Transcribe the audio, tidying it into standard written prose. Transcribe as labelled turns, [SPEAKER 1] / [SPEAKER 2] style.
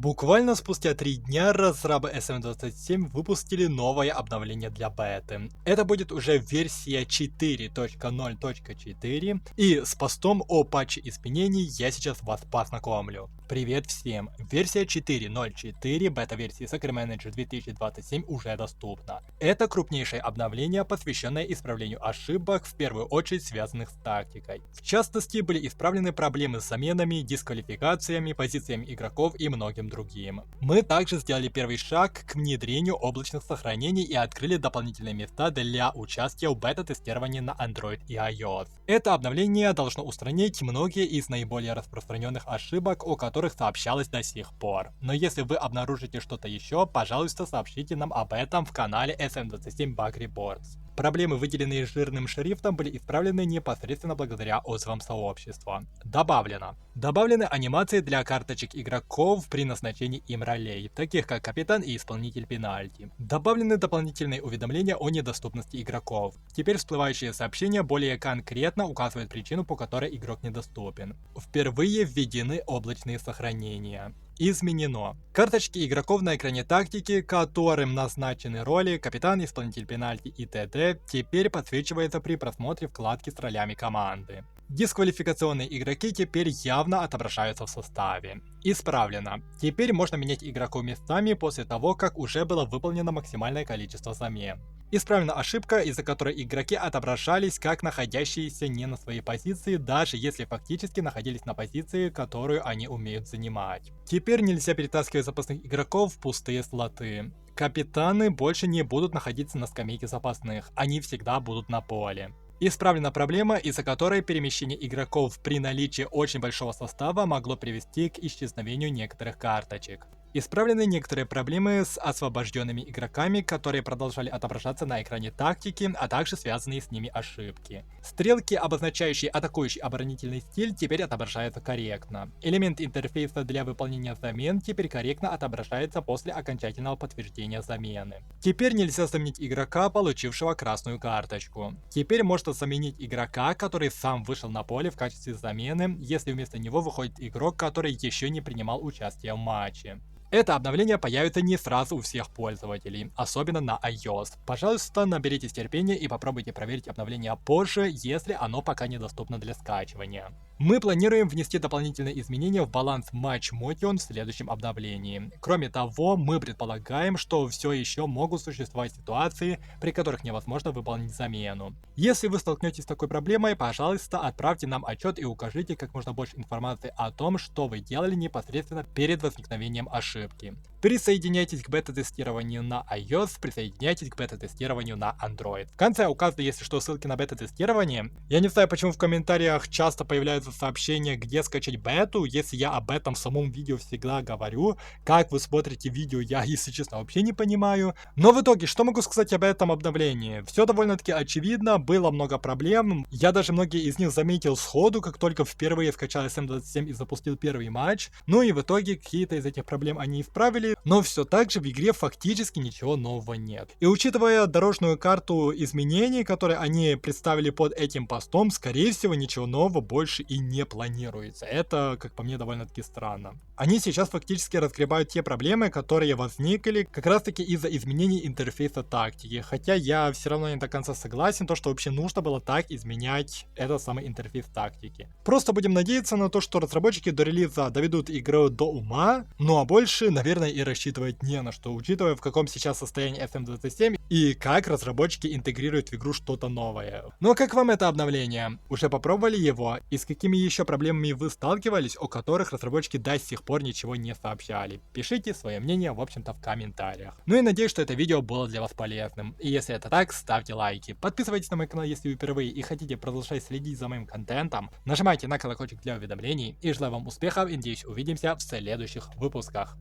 [SPEAKER 1] Буквально спустя 3 дня разрабы SM27 выпустили новое обновление для беты. Это будет уже версия 4.0.4, и с постом о патче изменений я сейчас вас познакомлю. Привет всем! Версия 4.0.4 бета-версии Secret Manager 2027 уже доступна. Это крупнейшее обновление, посвященное исправлению ошибок, в первую очередь связанных с тактикой. В частности, были исправлены проблемы с заменами, дисквалификациями, позициями игроков и многим другим. Мы также сделали первый шаг к внедрению облачных сохранений и открыли дополнительные места для участия в бета-тестировании на Android и iOS. Это обновление должно устранить многие из наиболее распространенных ошибок, о которых сообщалось до сих пор. Но если вы обнаружите что-то еще, пожалуйста, сообщите нам об этом в канале SM27 Bug Reports. Проблемы, выделенные жирным шрифтом, были исправлены непосредственно благодаря отзывам сообщества. Добавлены анимации для карточек игроков при назначении им ролей, таких как капитан и исполнитель пенальти. Добавлены дополнительные уведомления о недоступности игроков. Теперь всплывающие сообщения более конкретно указывают причину, по которой игрок недоступен. Впервые введены облачные сохранения. Изменено. Карточки игроков на экране тактики, которым назначены роли капитан, исполнитель пенальти и т.д. теперь подсвечивается при просмотре вкладки с ролями команды. Дисквалификационные игроки теперь явно отображаются в составе. Исправлено. Теперь можно менять игроков местами после того, как уже было выполнено максимальное количество замен. Исправлена ошибка, из-за которой игроки отображались как находящиеся не на своей позиции, даже если фактически находились на позиции, которую они умеют занимать. Теперь нельзя перетаскивать запасных игроков в пустые слоты. Капитаны больше не будут находиться на скамейке запасных, они всегда будут на поле. Исправлена проблема, из-за которой перемещение игроков при наличии очень большого состава могло привести к исчезновению некоторых карточек. Исправлены некоторые проблемы с освобожденными игроками, которые продолжали отображаться на экране тактики, а также связанные с ними ошибки. Стрелки, обозначающие атакующий оборонительный стиль, теперь отображаются корректно. Элемент интерфейса для выполнения замен теперь корректно отображается после окончательного подтверждения замены. Теперь нельзя заменить игрока, получившего красную карточку. Теперь можно заменить игрока, который сам вышел на поле в качестве замены, если вместо него выходит игрок, который еще не принимал участие в матче. Это обновление появится не сразу у всех пользователей, особенно на iOS. Пожалуйста, наберитесь терпения и попробуйте проверить обновление позже, если оно пока недоступно для скачивания. Мы планируем внести дополнительные изменения в баланс Match Motion в следующем обновлении. Кроме того, мы предполагаем, что все еще могут существовать ситуации, при которых невозможно выполнить замену. Если вы столкнетесь с такой проблемой, пожалуйста, отправьте нам отчет и укажите как можно больше информации о том, что вы делали непосредственно перед возникновением ошибки. Присоединяйтесь к бета-тестированию на iOS, присоединяйтесь к бета-тестированию на Android. В конце указаны, если что, ссылки на бета-тестирование. Я не знаю, почему в комментариях часто появляются сообщения, где скачать бету, если я об этом в самом видео всегда говорю. Как вы смотрите видео, я, если честно, вообще не понимаю. Но в итоге, что могу сказать об этом обновлении? Все довольно-таки очевидно, было много проблем. Я даже многие из них заметил сходу, как только впервые скачал SM27 и запустил первый матч. Ну и в итоге какие-то из этих проблем они исправили, но все так же в игре фактически ничего нового нет. И учитывая дорожную карту изменений, которые они представили под этим постом, скорее всего ничего нового больше и не планируется. Это, как по мне, довольно-таки странно. Они сейчас фактически разгребают те проблемы, которые возникли как раз таки из-за изменений интерфейса тактики. Хотя я все равно не до конца согласен, то что вообще нужно было так изменять этот самый интерфейс тактики. Просто будем надеяться на то, что разработчики до релиза доведут игру до ума, ну а больше, наверное, и рассчитывать не на что, учитывая в каком сейчас состоянии SM27 и как разработчики интегрируют в игру что-то новое. Ну а как вам это обновление? Уже попробовали его? И с какими еще проблемами вы сталкивались, о которых разработчики до сих пор ничего не сообщали? Пишите свое мнение, в общем-то, в комментариях. Ну и надеюсь, что это видео было для вас полезным. И если это так, ставьте лайки. Подписывайтесь на мой канал, если вы впервые и хотите продолжать следить за моим контентом. Нажимайте на колокольчик для уведомлений. И желаю вам успехов и надеюсь увидимся в следующих выпусках.